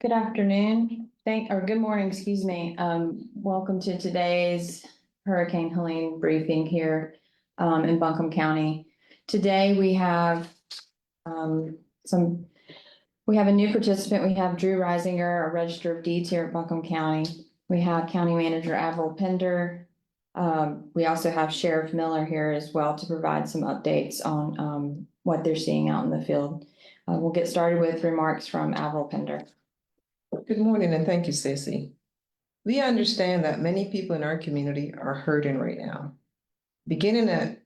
Good afternoon, good morning, excuse me. Welcome to today's Hurricane Helene briefing here in Buncombe County. Today we have we have a new participant. We have Drew Reisinger, a Register of Deeds here at Buncombe County. We have County Manager Avril Pender. We also have Sheriff Miller here as well to provide some updates on what they're seeing out in the field. We'll get started with remarks from Avril Pender. Good morning and thank you, Stacey. We understand that many people in our community are hurting right now. Beginning at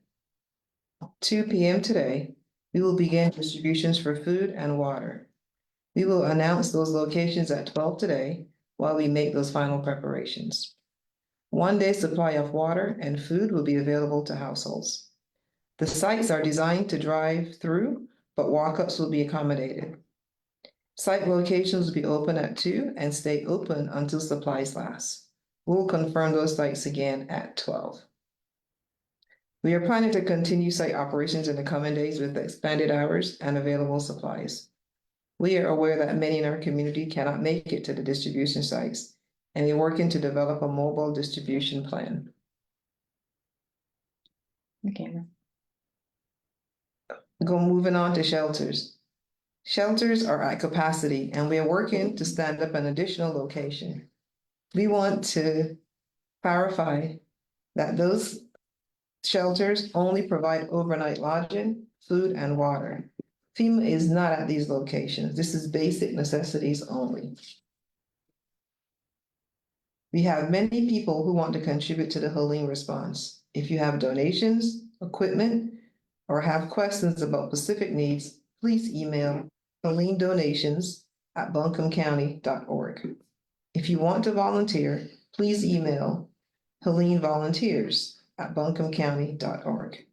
2 p.m. today, we will begin distributions for food and water. We will announce those locations at 12 today while we make those final preparations. 1 day supply of water and food will be available to households. The sites are designed to drive through, but walk-ups will be accommodated. Site locations will be open at 2 and stay open until supplies last. We'll confirm those sites again at 12. We are planning to continue site operations in the coming days with expanded hours and available supplies. We are aware that many in our community cannot make it to the distribution sites, and we're working to develop a mobile distribution plan. Okay. Moving on to shelters. Shelters are at capacity, and we are working to stand up an additional location. We want to clarify that those shelters only provide overnight lodging, food, and water. FEMA is not at these locations. This is basic necessities only. We have many people who want to contribute to the Helene response. If you have donations, equipment, or have questions about specific needs, please email HeleneDonations@buncombecounty.org. If you want to volunteer, please email HeleneVolunteers@buncombecounty.org.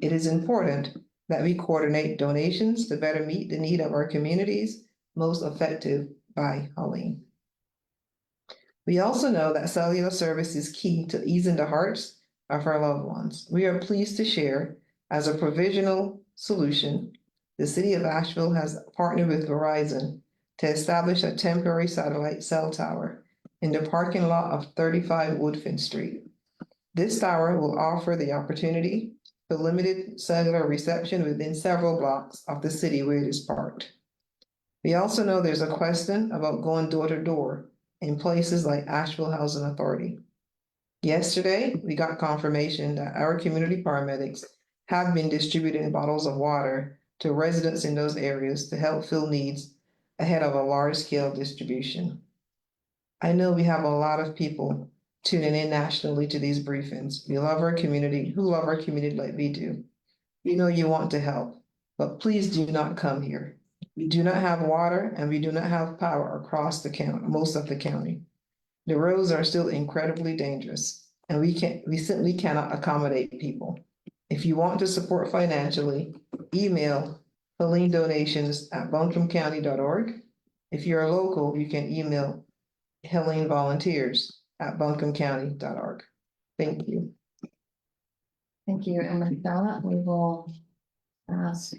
It is important that we coordinate donations to better meet the need of our communities most affected by Helene. We also know that cellular service is key to easing the hearts of our loved ones. We are pleased to share, as a provisional solution, the city of Asheville has partnered with Verizon to establish a temporary satellite cell tower in the parking lot of 35 Woodfin Street. This tower will offer the opportunity for limited cellular reception within several blocks of the city where it is parked. We also know there's a question about going door to door in places like Asheville Housing Authority. Yesterday, we got confirmation that our community paramedics have been distributing bottles of water to residents in those areas to help fill needs ahead of a large-scale distribution. I know we have a lot of people tuning in nationally to these briefings. We love our community, who love our community like we do. We know you want to help, but please do not come here. We do not have water and we do not have power across the county, most of the county. The roads are still incredibly dangerous, and we simply cannot accommodate people. If you want to support financially, email HeleneDonations@buncombecounty.org. If you're local, you can email HeleneVolunteers@buncombecounty.org. Thank you. Thank you. And with that, we will ask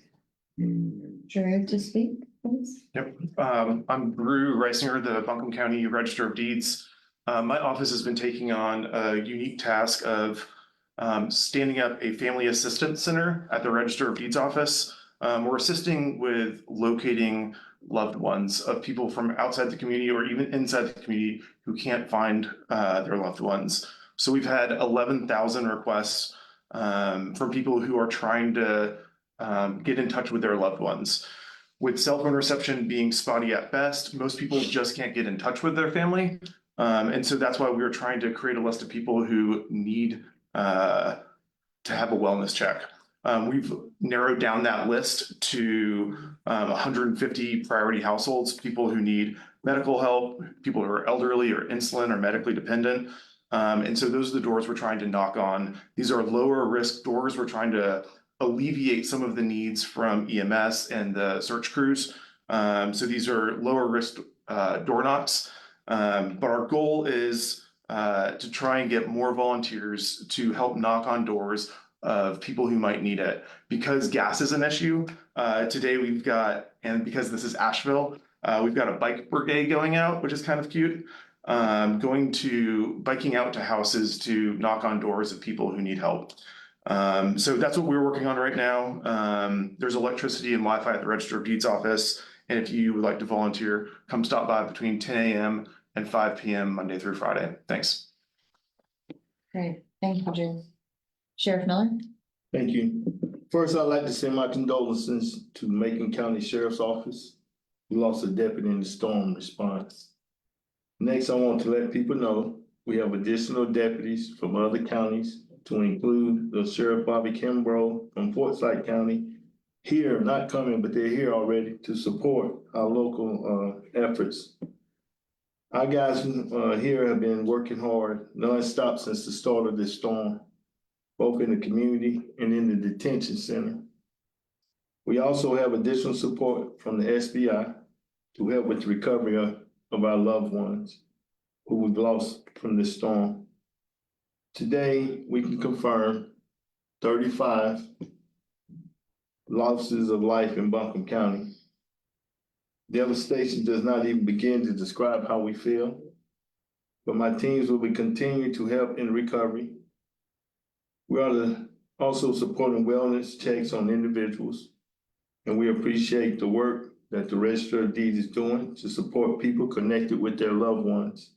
Drew to speak, please. Yep. I'm Drew Reisinger, the Buncombe County Register of Deeds. My office has been taking on a unique task of standing up a family assistance center at the Register of Deeds office. We're assisting with locating loved ones of people from outside the community or even inside the community who can't find their loved ones. So we've had 11,000 requests from people who are trying to get in touch with their loved ones. With cell phone reception being spotty at best, most people just can't get in touch with their family. And so that's why we were trying to create a list of people who need to have a wellness check. We've narrowed down that list to 150 priority households, people who need medical help, people who are elderly or insulin or medically dependent. And so those are the doors we're trying to knock on. These are lower risk doors. We're trying to alleviate some of the needs from EMS and the search crews. So these are lower risk door knocks. But our goal is to try and get more volunteers to help knock on doors of people who might need it. Because gas is an issue, today we've got, and because this is Asheville, We've got a bike brigade going out, which is kind of cute. Biking out to houses to knock on doors of people who need help. So that's what we're working on right now. There's electricity and Wi-Fi at the Register of Deeds office. And if you would like to volunteer, come stop by between 10 a.m. and 5 p.m. Monday through Friday. Thanks. Great, thank you, Drew. Sheriff Miller? Thank you. First, I'd like to send my condolences to Macon County Sheriff's Office. We lost a deputy in the storm response. Next, I want to let people know we have additional deputies from other counties, to include the Sheriff Bobby Kimbrough from Forsyth County. Here, not coming, but they're here already to support our local efforts. Our guys here have been working hard, nonstop since the start of this storm, both in the community and in the detention center. We also have additional support from the SBI to help with the recovery of our loved ones who we've lost from this storm. Today, we can confirm 35 losses of life in Buncombe County. Devastation does not even begin to describe how we feel, but my teams will be continuing to help in recovery. We are also supporting wellness checks on individuals, and we appreciate the work that the Register of Deeds is doing to support people connected with their loved ones.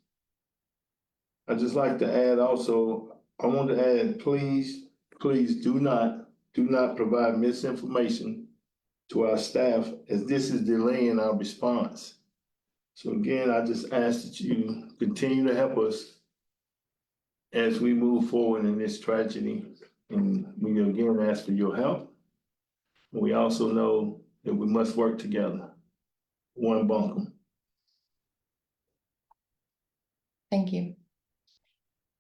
I'd just like to add also, I want to add, please do not provide misinformation to our staff, as this is delaying our response. So again, I just ask that you continue to help us as we move forward in this tragedy. And we again ask for your help. We also know that we must work together. One Buncombe. Thank you.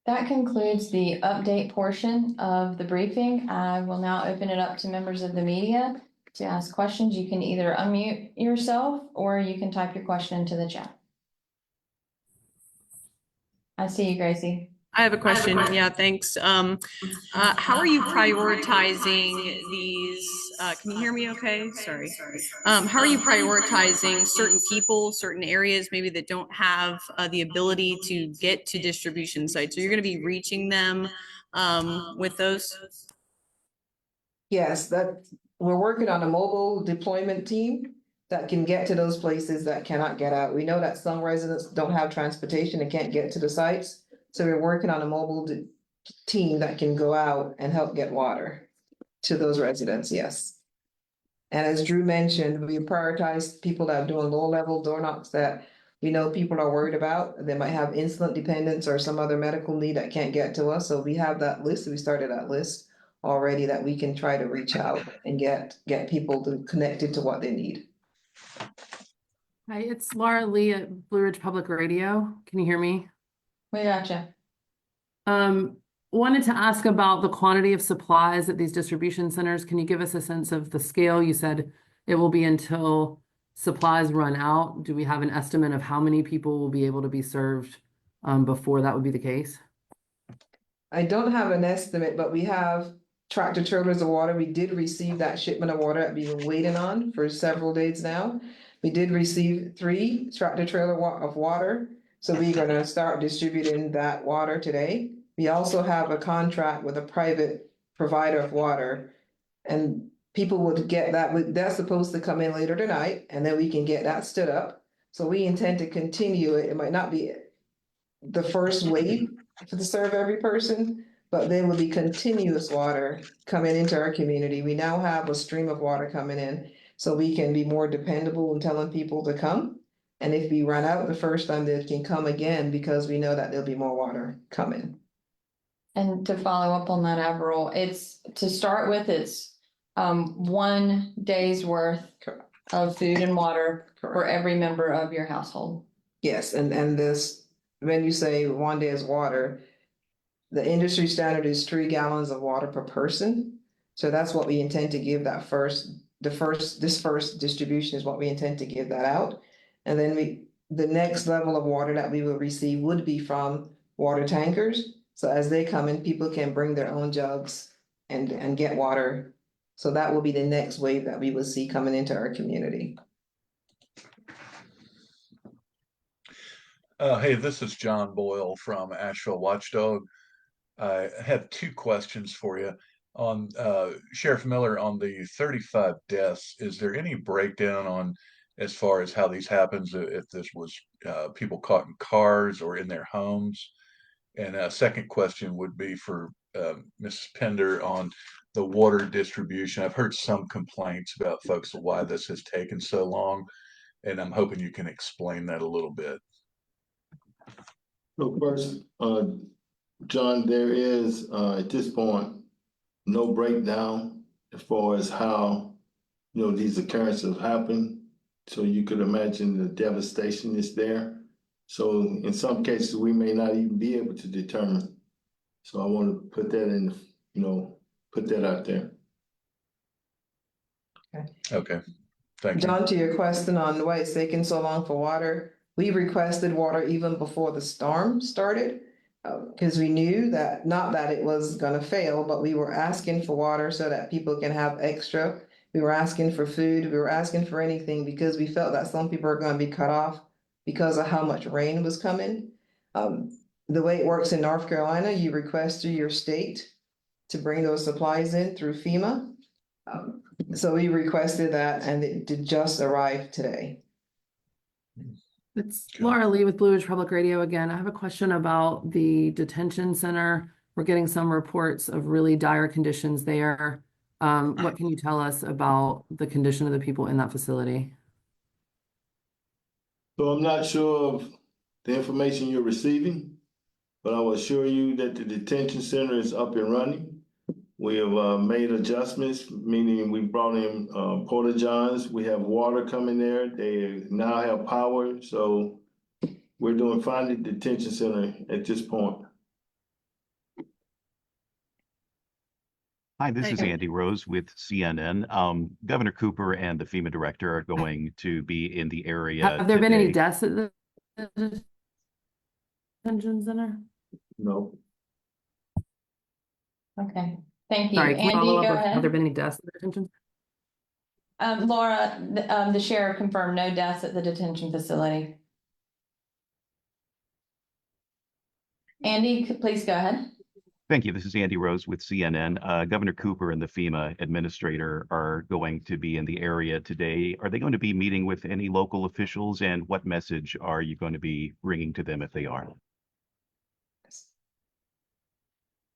That concludes the update portion of the briefing. I will now open it up to members of the media to ask questions. You can either unmute yourself or you can type your question into the chat. I see you, Gracie. I have a question. Yeah, thanks. How are you prioritizing these? Can you hear me okay? Sorry. How are you prioritizing certain people, certain areas maybe that don't have the ability to get to distribution sites? So you're going to be reaching them with those? Yes, we're working on a mobile deployment team that can get to those places that cannot get out. We know that some residents don't have transportation and can't get to the sites. So we're working on a mobile team that can go out and help get water to those residents, yes. And as Drew mentioned, we prioritize people that are doing low-level door knocks that we know people are worried about. They might have insulin dependence or some other medical need that can't get to us. So we have that list. We started that list already that we can try to reach out and get people connected to what they need. Hi, it's Laura Lee at Blue Ridge Public Radio. Can you hear me? We gotcha. Wanted to ask about the quantity of supplies at these distribution centers. Can you give us a sense of the scale? You said it will be until supplies run out. Do we have an estimate of how many people will be able to be served before that would be the case? I don't have an estimate, but we have tractor trailers of water. We did receive that shipment of water that we've been waiting on for several days now. We did receive 3 tractor trailer of water. So we're gonna start distributing that water today. We also have a contract with a private provider of water. And people would get that, that's supposed to come in later tonight, and then we can get that stood up. So we intend to continue it. It might not be the first wave to serve every person, but there will be continuous water coming into our community. We now have a stream of water coming in, so we can be more dependable in telling people to come. And if we run out the first time, they can come again because we know that there'll be more water coming. And to follow up on that, Avril, it's to start with, it's 1 day's worth of food and water for every member of your household. Yes, and this, when you say 1 day's water, the industry standard is 3 gallons of water per person. So that's what we intend to give that this first distribution is what we intend to give that out. And then the next level of water that we will receive would be from water tankers. So as they come in, people can bring their own jugs and get water. So that will be the next wave that we will see coming into our community. Hey, this is John Boyle from Asheville Watchdog. I have two questions for you. On Sheriff Miller, on the 35 deaths, is there any breakdown on as far as how these happens, if this was people caught in cars or in their homes? And a second question would be for Mrs. Pender on the water distribution. I've heard some complaints about folks why this has taken so long, and I'm hoping you can explain that a little bit. So first, John, there is, at this point, no breakdown as far as how, these occurrences have happened. So you could imagine the devastation is there. So in some cases, we may not even be able to determine. So I want to put that in, put that out there. Okay, thank you. John, to your question on why it's taking so long for water, we requested water even before the storm started. Because we knew that, not that it was gonna fail, but we were asking for water so that people can have extra. We were asking for food, we were asking for anything because we felt that some people are gonna be cut off because of how much rain was coming. The way it works in North Carolina, you request through your state to bring those supplies in through FEMA. So we requested that and it did just arrive today. It's Okay. Laura Lee with Blue Ridge Public Radio again. I have a question about the detention center. We're getting some reports of really dire conditions there. What can you tell us about the condition of the people in that facility? So I'm not sure of the information you're receiving, but I will assure you that the detention center is up and running. We have made adjustments, meaning we brought in porta johns. We have water coming there. They now have power. So we're doing fine at the detention center at this point. Hi, this is Hey. Andy Rose with CNN. Governor Cooper and the FEMA director are going to be in the area Have there been any today. deaths at the detention center? No. Okay, thank you. Sorry, can we follow Andy, up go with, have there ahead. been any deaths at the detention? Laura, the sheriff confirmed no deaths at the detention facility. Andy, please go ahead. Thank you. This is Andy Rose with CNN. Governor Cooper and the FEMA administrator are going to be in the area today. Are they going to be meeting with any local officials, and what message are you going to be bringing to them if they are?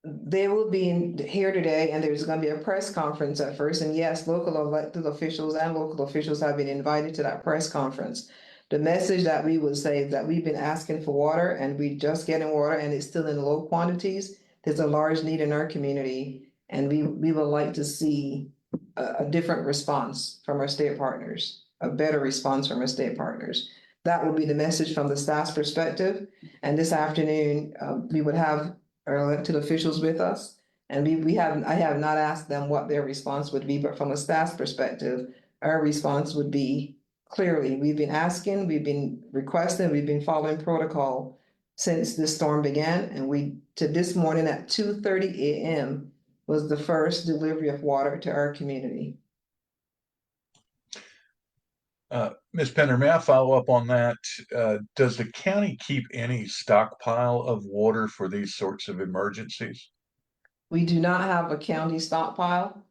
They will be here today and there's gonna be a press conference at first. And yes, local elected officials and local officials have been invited to that press conference. The message that we would say is that we've been asking for water and we just getting water and it's still in low quantities. There's a large need in our community and we would like to see a different response from our state partners, a better response from our state partners. That would be the message from the staff's perspective. And this afternoon, we would have our elected officials with us. And I have not asked them what their response would be, but from a staff's perspective, our response would be clearly, we've been asking, we've been requesting, we've been following protocol since this storm began. And to this morning at 2:30 a.m. was the first delivery of water to our community. Ms. Pender, may I follow up on that? Does the county keep any stockpile of water for these sorts of emergencies? We do not have a county stockpile.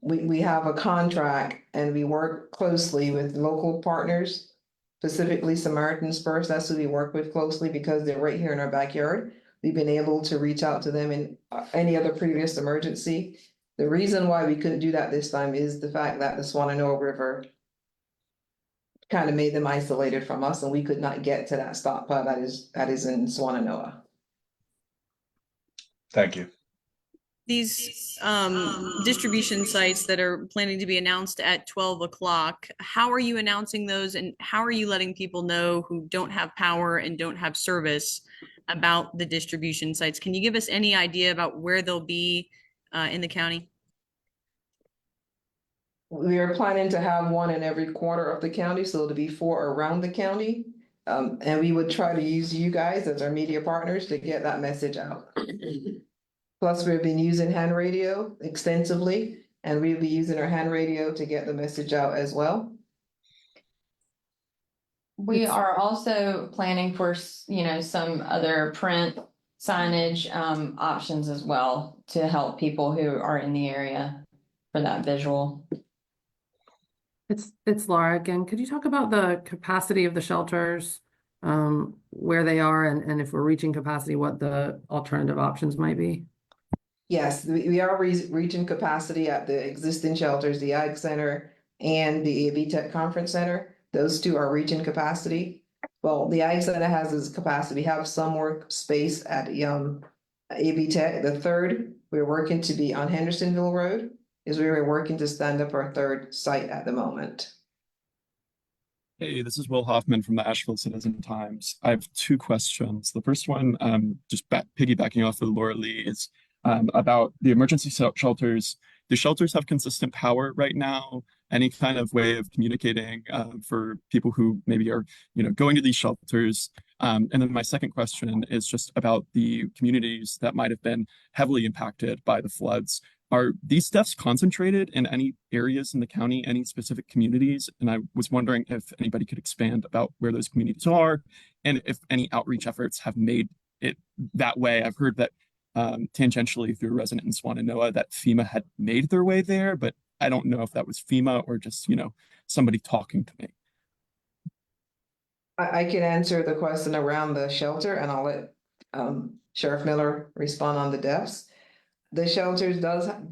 We have a contract and we work closely with local partners, specifically Samaritan's Purse. That's who we work with closely because they're right here in our backyard. We've been able to reach out to them in any other previous emergency. The reason why we couldn't do that this time is the fact that the Swananoa River kind of made them isolated from us and we could not get to that stockpile that is in Swananoa. Thank you. These distribution sites that are planning to be announced at 12 o'clock, how are you announcing those and how are you letting people know who don't have power and don't have service about the distribution sites? Can you give us any idea about where they'll be in the county? We are planning to have one in every quarter of the county, so it'll be 4 around the county. And we would try to use you guys as our media partners to get that message out. Plus, we've been using hand radio extensively, and we'll be using our hand radio to get the message out as well. We It's- are also planning for, some other print signage, options as well to help people who are in the area for that visual. It's Laura again. Could you talk about the capacity of the shelters, where they are, and if we're reaching capacity, what the alternative options might be? Yes, we are reaching capacity at the existing shelters, the Ag Center and the AV Tech Conference Center. Those two are reaching capacity. Well, the Ag Center has its capacity, have some more space at AV Tech. The third, we're working to be on Hendersonville Road, is we were working to stand up our third site at the moment. Hey, this is Will Hoffman from the Asheville Citizen Times. I have two questions. The first one, just piggybacking off of Laura Lee, is about the emergency shelters. Do shelters have consistent power right now? Any kind of way of communicating for people who maybe are, going to these shelters? And then my second question is just about the communities that might have been heavily impacted by the floods. Are these deaths concentrated in any areas in the county, any specific communities? And I was wondering if anybody could expand about where those communities are and if any outreach efforts have made it that way. I've heard that tangentially through a resident in Swananoa that FEMA had made their way there, but I don't know if that was FEMA or just, somebody talking to me. I can answer the question around the shelter and I'll let Sheriff Miller respond on the deaths. The shelters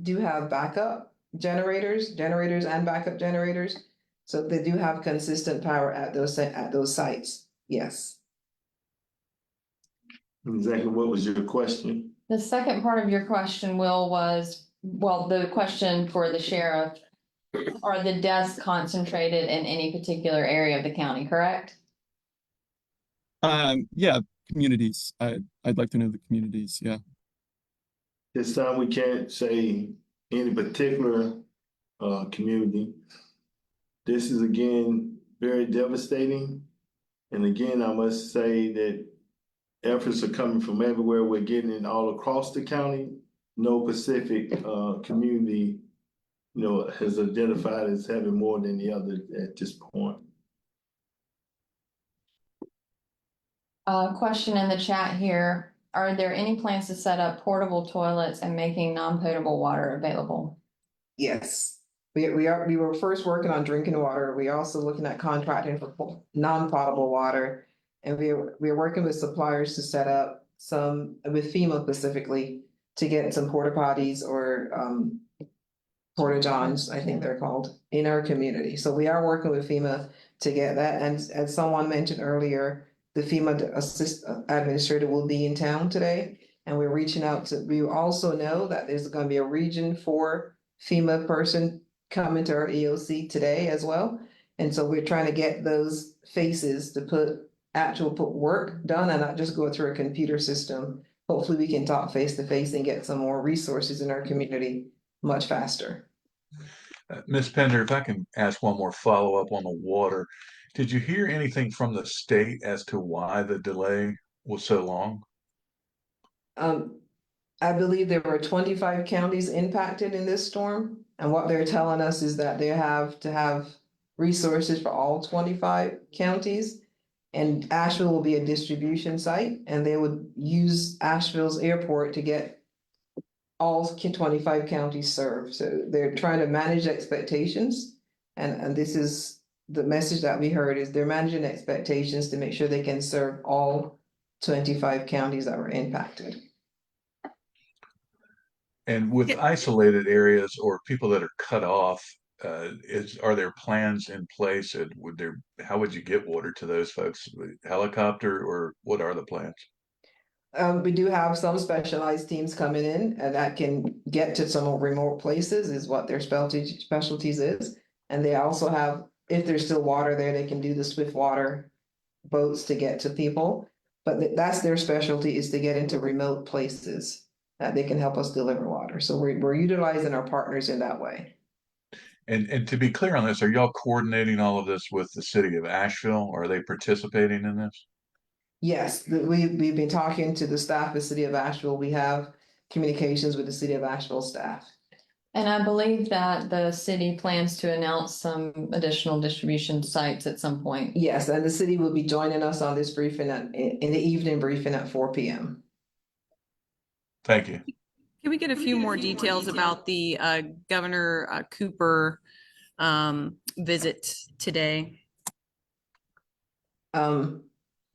do have backup generators and backup generators. So they do have consistent power at those sites. Yes. Exactly, what was your question? The second part of your question, Will, was, well, the question for the sheriff, are the deaths concentrated in any particular area of the county, correct? Yeah, communities. I'd like to know the communities. Yeah. This time we can't say any particular community. This is again very devastating. And again, I must say that efforts are coming from everywhere. We're getting it all across the county. No Pacific community, has identified as having more than the other at this point. Question in the chat here. Are there any plans to set up portable toilets and making non-potable water available? Yes. We were first working on drinking water. We also looking at contracting for non-potable water. And we're working with suppliers to set up some with FEMA specifically to get some porta potties or porta johns, I think they're called, in our community. So we are working with FEMA to get that. And as someone mentioned earlier, the FEMA administrator will be in town today. And we're reaching out we also know that there's going to be a Region 4 FEMA person coming to our EOC today as well. And so we're trying to get those faces to put work done and not just go through a computer system. Hopefully we can talk face to face and get some more resources in our community much faster. Ms. Pender, if I can ask one more follow-up on the water. Did you hear anything from the state as to why the delay was so long? I believe there were 25 counties impacted in this storm. And what they're telling us is that they have to have resources for all 25 counties. And Asheville will be a distribution site and they would use Asheville's airport to get all 25 counties served. So they're trying to manage expectations. And this is the message that we heard is they're managing expectations to make sure they can serve all 25 counties that were impacted. And with isolated areas or people that are cut off, are there plans in place and how would you get water to those folks? Helicopter or what are the plans? We do have some specialized teams coming in and that can get to some remote places is what their specialties is. And they also have, if there's still water there, they can do the swift water boats to get to people. But that's their specialty is to get into remote places that they can help us deliver water. So we're utilizing our partners in that way. And to be clear on this, are y'all coordinating all of this with the city of Asheville? Are they participating in this? Yes, we've been talking to the staff of the city of Asheville. We have communications with the city of Asheville staff. And I believe that the city plans to announce some additional distribution sites at some point. Yes, and the city will be joining us on this briefing in the evening briefing at 4 p.m. Thank you. Can we get a few more details about the Governor Cooper visit today?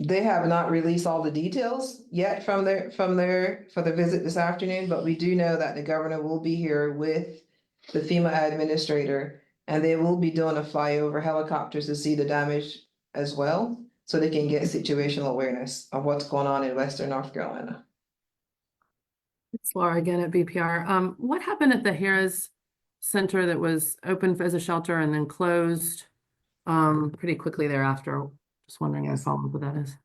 They have not released all the details yet for the visit this afternoon, but we do know that the governor will be here with the FEMA administrator, and they will be doing a flyover helicopters to see the damage as well, so they can get situational awareness of what's going on in Western North Carolina. It's Laura again at BPR. What happened at the Harris Center that was open as a shelter and then closed pretty quickly thereafter? Just wondering what follow-up with that is.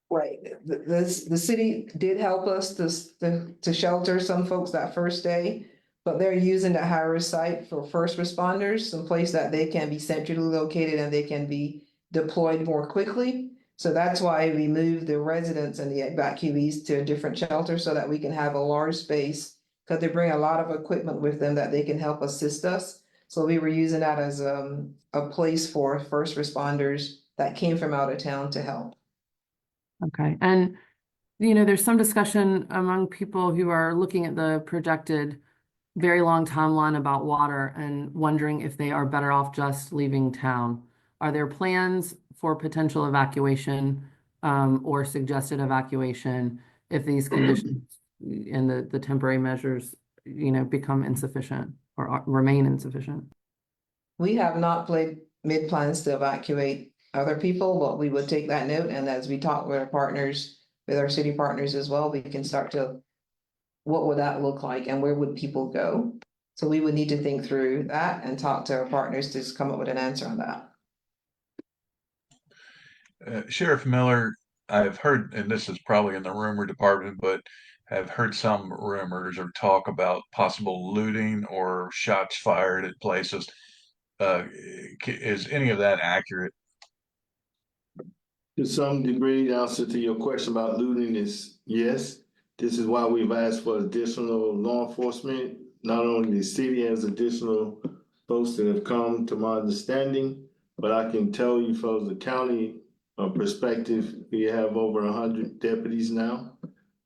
Right, the city did help us to shelter some folks that first day, but they're using the high-risk site for first responders, some place that they can be centrally located and they can be deployed more quickly. So that's why we moved the residents and the evacuees to a different shelter so that we can have a large space, because they bring a lot of equipment with them that they can help assist us. So we were using that as a place for first responders that came from out of town to help. Okay, and there's some discussion among people who are looking at the projected very long timeline about water and wondering if they are better off just leaving town. Are there plans for potential evacuation or suggested evacuation if these conditions and the temporary measures, become insufficient or remain insufficient? We have not made plans to evacuate other people, but we would take that note, and as we talk with our partners, with our city partners as well, we can start to, what would that look like and where would people go? So we would need to think through that and talk to our partners to come up with an answer on that. Sheriff Miller, I've heard, and this is probably in the rumor department, but have heard some rumors or talk about possible looting or shots fired at places. Is any of that accurate? To some degree, the answer to your question about looting is yes. This is why we've asked for additional law enforcement. Not only the city has additional folks that have come, to my understanding, but I can tell you from the county perspective, we have over 100 deputies now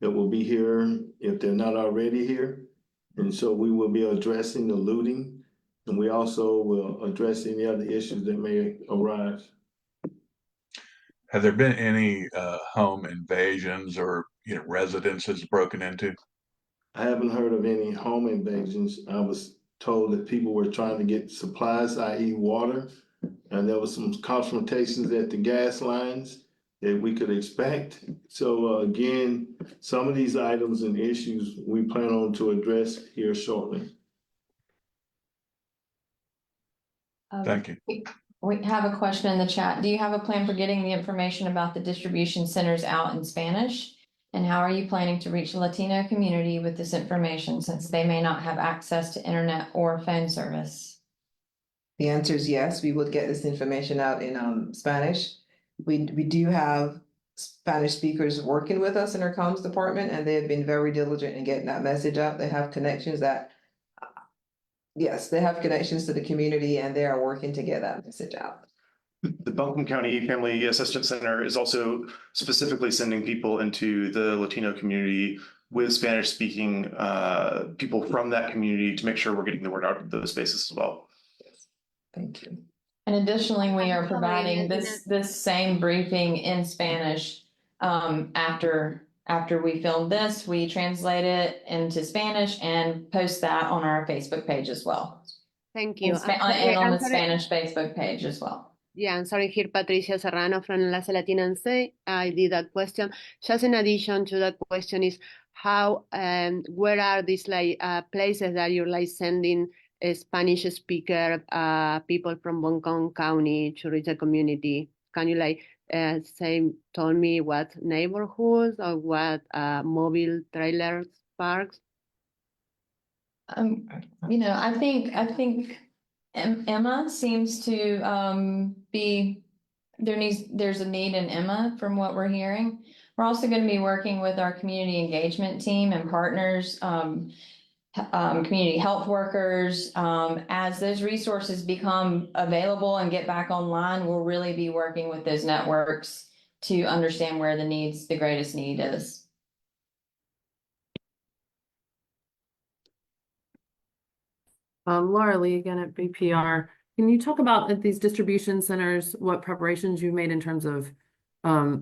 that will be here if they're not already here. And so we will be addressing the looting, and we also will address any other issues that may arise. Have there been any home invasions or residences broken into? I haven't heard of any home invasions. I was told that people were trying to get supplies, i.e. water, and there was some confrontations at the gas lines that we could expect. So again, some of these items and issues we plan on to address here shortly. Thank you. We have a question in the chat. Do you have a plan for getting the information about the distribution centers out in Spanish? And how are you planning to reach the Latino community with this information, since they may not have access to internet or phone service? The answer is yes, we would get this information out in Spanish. We do have Spanish speakers working with us in our comms department, and they have been very diligent in getting that message out. They have connections yes, they have connections to the community, and they are working to get that message out. The Buncombe County Family Assistance Center is also specifically sending people into the Latino community with Spanish speaking people from that community to make sure we're getting the word out of those spaces as well. Thank you. And additionally, we are providing this same briefing in Spanish. After we film this, we translate it into Spanish and post that on our Facebook page as well. Thank you. And on the Spanish Facebook page as well. Yeah, I'm sorry, here Patricia Serrano from Enlace Latina and Say. I did that question. Just in addition to that question is how where are these places that you're sending Spanish speaker people from Buncombe County to reach the community? Can you tell me what neighborhoods or what mobile trailers parks? I think Emma seems to be there's a need in Emma from what we're hearing. We're also going to be working with our community engagement team and partners, community health workers. As those resources become available and get back online, we'll really be working with those networks to understand where the greatest need is. Laura Lee again at BPR. Can you talk about at these distribution centers, what preparations you've made in terms of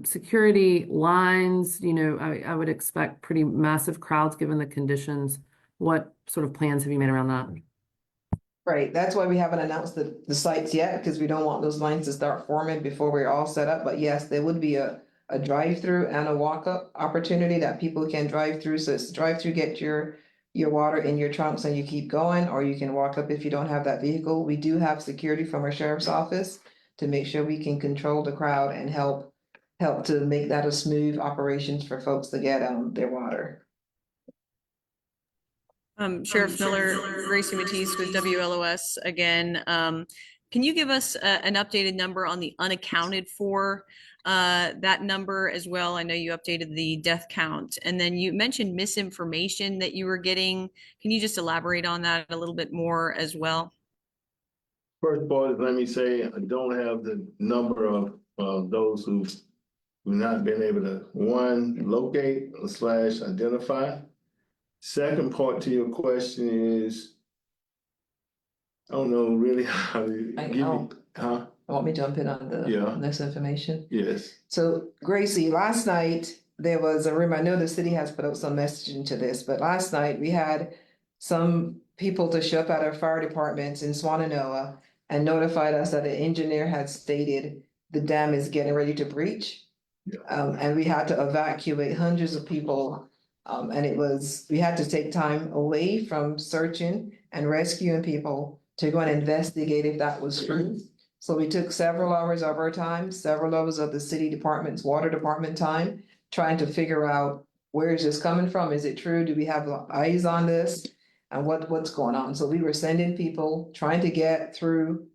security lines? You know, I would expect pretty massive crowds given the conditions. What sort of plans have you made around that? Right, that's why we haven't announced the sites yet, because we don't want those lines to start forming before we're all set up. But yes, there would be a drive-through and a walk-up opportunity that people can drive through. So it's drive-through, get your water in your trunks and you keep going, or you can walk up if you don't have that vehicle. We do have security from our sheriff's office to make sure we can control the crowd and help to make that a smooth operations for folks to get their water. Sheriff Miller, Gracie Matisse with WLOS again. Can you give us an updated number on the unaccounted for that number as well? I know you updated the death count, and then you mentioned misinformation that you were getting. Can you just elaborate on that a little bit more as well? First of all, let me say, I don't have the number of those who've not been able to, one, locate / identify. Second part to your question is, I don't know really how to give you, huh? I want me to jump in on the Yeah. next information. Yes. So Gracie, last night there was a rumor. I know the city has put out some messaging to this, but last night we had some people to show up at our fire departments in Swannanoa and notified us that an engineer had stated the dam is getting ready to breach. Yeah. And we had to evacuate hundreds of people. And we had to take time away from searching and rescuing people to go and investigate if that was true. So we took several hours of our time, several hours of the city department's water department time, trying to figure out where is this coming from? Is it true? Do we have eyes on this? And what's going on? So we were sending people, trying to get through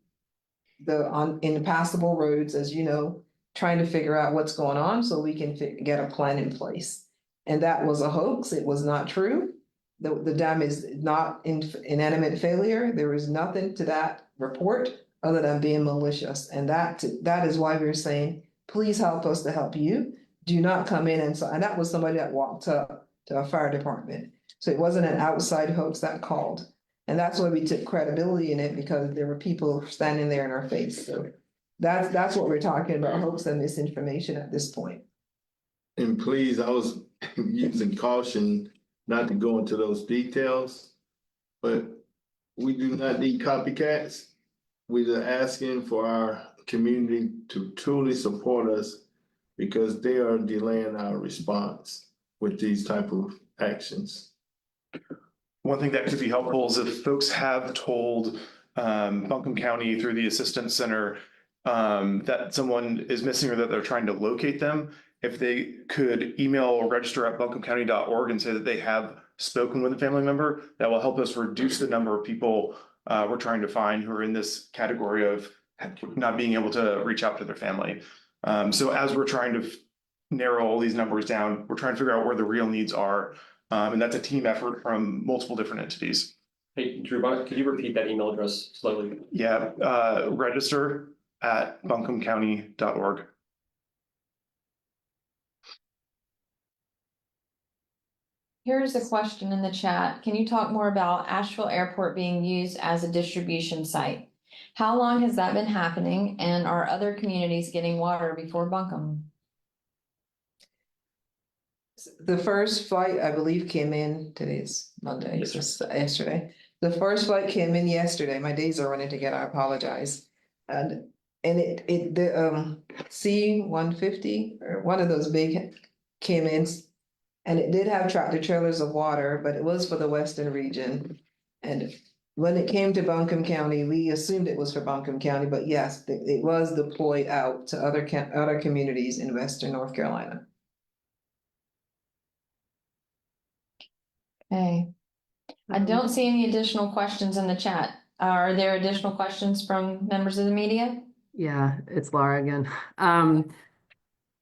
the impassable roads, as you know, trying to figure out what's going on so we can get a plan in place. And that was a hoax. It was not true. The dam is not in inanimate failure. There is nothing to that report other than being malicious. And that is why we're saying, please help us to help you. Do not come in and that was somebody that walked up to a fire department. So it wasn't an outside hoax that called. And that's why we took credibility in it, because there were people standing there in our face. So that's what we're talking about, hoax and misinformation at this point. And please, I was using caution not to go into those details, but we do not need copycats. We're asking for our community to truly support us, because they are delaying our response with these type of actions. One thing that could be helpful is if folks have told Buncombe County through the Assistance Center that someone is missing or that they're trying to locate them, if they could email or register at buncombecounty.org and say that they have spoken with a family member, that will help us reduce the number of people we're trying to find who are in this category of not being able to reach out to their family. So as we're trying to narrow all these numbers down, we're trying to figure out where the real needs are. And that's a team effort from multiple different entities. Hey, Drew, could you repeat that email address slowly? Yeah, register at buncombecounty.org. Here's a question in the chat. Can you talk more about Asheville Airport being used as a distribution site? How long has that been happening, and are other communities getting water before Buncombe? The first flight, I believe, came in, today's Monday, yesterday. The first flight came in yesterday. My days are running together, I apologize. And the C-150 or one of those big came in, and it did have tractor trailers of water, but it was for the western region. And when it came to Buncombe County, we assumed it was for Buncombe County, but yes, it was deployed out to other communities in western North Carolina. Okay. I don't see any additional questions in the chat. Are there additional questions from members of the media? Yeah, it's Laura again.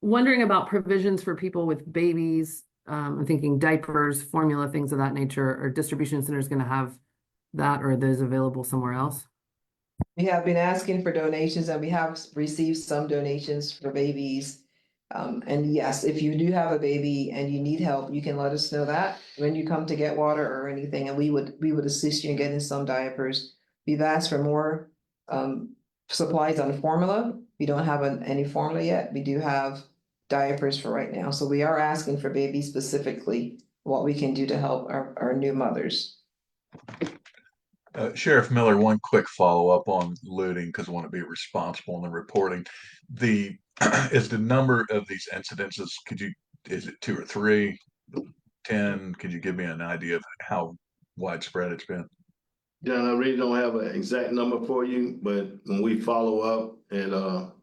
Wondering about provisions for people with babies I'm thinking diapers, formula, things of that nature. Are distribution centers going to have that, or are those available somewhere else? We have been asking for donations and we have received some donations for babies. And yes, if you do have a baby and you need help, you can let us know that when you come to get water or anything, and we would assist you in getting some diapers. We've asked for more supplies on formula. We don't have any formula yet. We do have diapers for right now. So we are asking for babies specifically, what we can do to help our new mothers. Sheriff Miller, one quick follow-up on looting, because I want to be responsible in the reporting. Is the number of these incidences, is it 2 or 3, 10? Could you give me an idea of how widespread it's been? John, I really don't have an exact number for you, but when we follow up at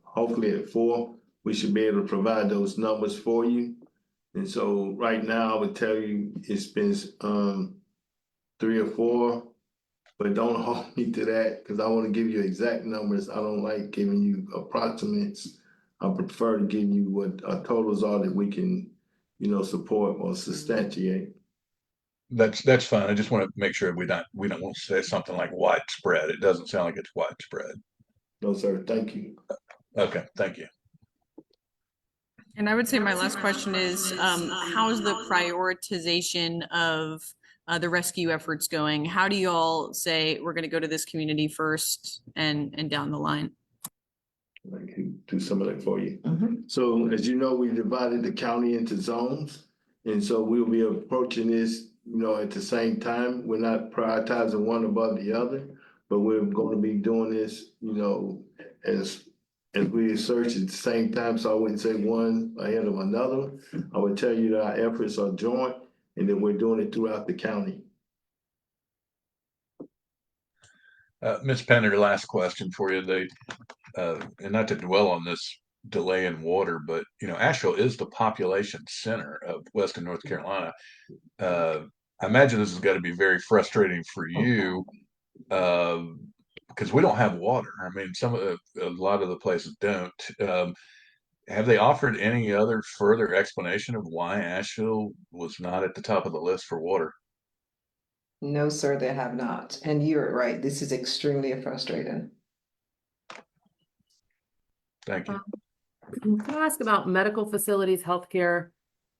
hopefully at 4, we should be able to provide those numbers for you. And so right now I would tell you it's been 3 or 4, but don't hold me to that because I want to give you exact numbers. I don't like giving you approximates. I prefer to give you what our totals are that we can, support or substantiate. That's fine. I just want to make sure we don't want to say something like widespread. It doesn't sound like it's widespread. No, sir. Thank you. Okay, thank you. And I would say my last question is, how is the prioritization of the rescue efforts going? How do you all say we're going to go to this community first and down the line? I can do some of that for you. Mm-hmm. So as you know, we divided the county into zones. And so we'll be approaching this, at the same time. We're not prioritizing one above the other, but we're going to be doing this, as we research at the same time. So I wouldn't say one ahead of another. I would tell you that our efforts are joint and that we're doing it throughout the county. Ms. Pender, last question for you. And not to dwell on this delay in water, but Asheville is the population center of Western North Carolina. I imagine this has got to be very frustrating for you because we don't have water. I mean, a lot of the places don't. Have they offered any other further explanation of why Asheville was not at the top of the list for water? No, sir, they have not. And you're right. This is extremely frustrating. Thank you. Can I ask about medical facilities, healthcare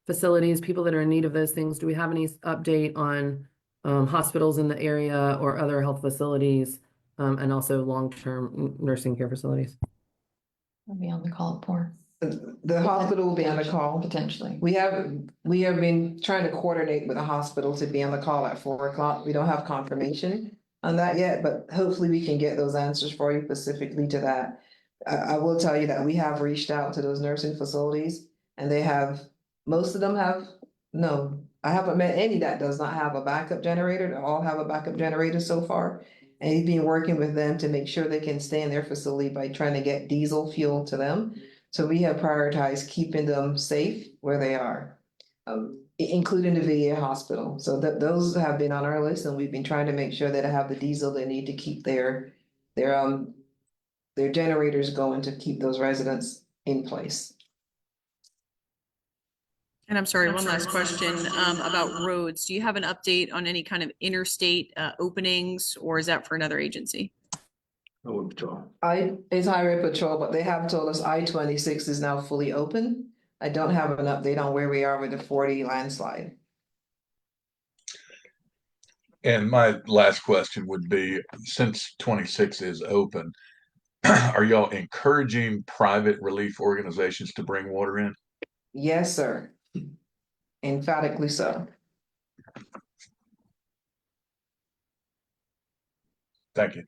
facilities, people that are in need of those things? Do we have any update on hospitals in the area or other health facilities, and also long-term nursing care facilities? I'll be on the call at 4. The hospital will be on the call. Potentially. We have been trying to coordinate with the hospital to be on the call at 4 o'clock. We don't have confirmation on that yet, but hopefully we can get those answers for you specifically to that. I will tell you that we have reached out to those nursing facilities and most of them have, no, I haven't met any that does not have a backup generator. They all have a backup generator so far. And he's been working with them to make sure they can stay in their facility by trying to get diesel fuel to them. So we have prioritized keeping them safe where they are, including the VA hospital. So those have been on our list, and we've been trying to make sure that they have the diesel they need to keep their generators going to keep those residents in place. And I'm sorry, one last question about roads. Do you have an update on any kind of interstate openings, or is that for another agency? Highway Patrol. It's Highway Patrol, but they have told us I-26 is now fully open. I don't have an update on where we are with the 40 landslide. And my last question would be, since 26 is open, are y'all encouraging private relief organizations to bring water in? Yes, sir. Emphatically so. Thank you.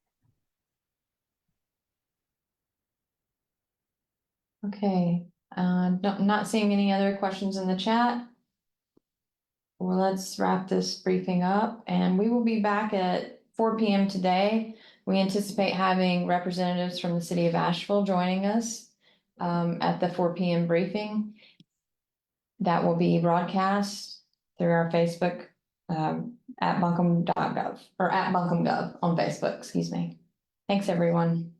Okay, not seeing any other questions in the chat. Well, let's wrap this briefing up, and we will be back at 4 p.m. today. We anticipate having representatives from the city of Asheville joining us at the 4 p.m. briefing. That will be broadcast through our Facebook at buncombe.gov or at buncombe.gov on Facebook, excuse me. Thanks, everyone.